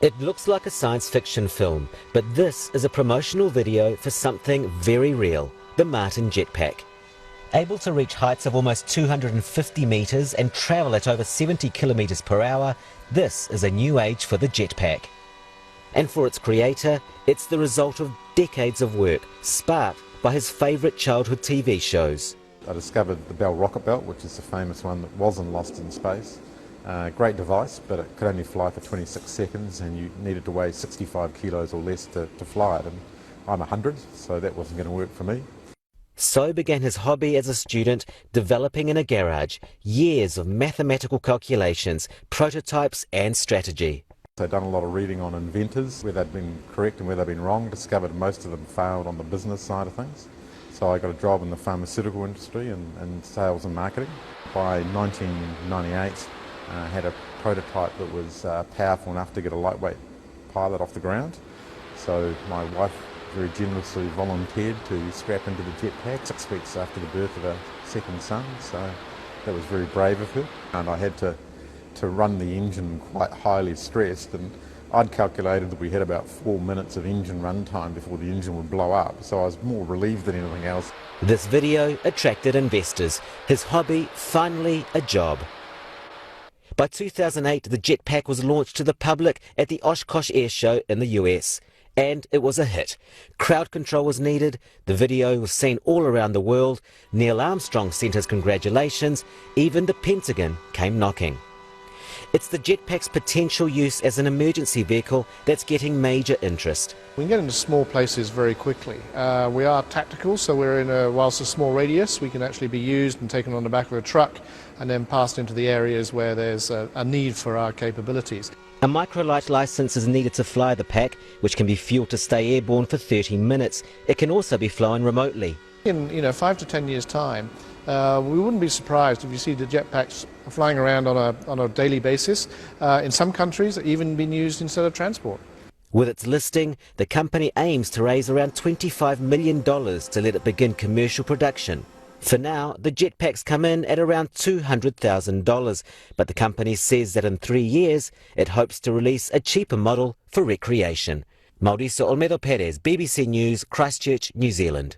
It looks like a science fiction film, but this is a promotional video for something very real, the Martin jetpack. Able to reach heights of almost 250 metres and travel at over 70 kilometres per hour, this is a new age for the jetpack. And for its creator, it's the result of decades of work, sparked by his favourite childhood TV shows. I discovered the Bell rocket belt, which is the famous one that wasn't lost in space. Great device, but it could only fly for 26 seconds and you needed to weigh 65 kilos or less to fly it, and I'm 100, so that wasn't going to work for me. So began his hobby as a student, developing in a garage, years of mathematical calculations, prototypes and strategy. I'd done a lot of reading on inventors, where they'd been correct and where they'd been wrong, discovered most of them failed on the business side of things. So I got a job in the pharmaceutical industry and sales and marketing. By 1998, I had a prototype that was powerful enough to get a lightweight pilot off the ground. So my wife very generously volunteered to strap into the jetpack 6 weeks after the birth of our second son, so that was very brave of her. And I had to run the engine quite highly stressed, and I'd calculated that we had about 4 minutes of engine run time before the engine would blow up, so I was more relieved than anything else. This video attracted investors, his hobby finally a job. By 2008, the jetpack was launched to the public at the Oshkosh Air Show in the US. And it was a hit. Crowd control was needed, the video was seen all around the world, Neil Armstrong sent his congratulations, even the Pentagon came knocking. It's the jetpack's potential use as an emergency vehicle that's getting major interest. We can get into small places very quickly. We are tactical, so we're in whilst a small radius, we can actually be used and taken on the back of a truck and then passed into the areas where there's a need for our capabilities. A microlight license is needed to fly the pack, which can be fueled to stay airborne for 30 minutes. It can also be flown remotely. In 5 to 10 years' time, we wouldn't be surprised if you see the jetpacks flying around on a daily basis. In some countries, even being used instead of transport. With its listing, the company aims to raise around $25 million to let it begin commercial production. For now, the jetpacks come in at around $200,000, but the company says that in 3 years, it hopes to release a cheaper model for recreation. Mauricio Olmedo Perez, BBC News, Christchurch, New Zealand.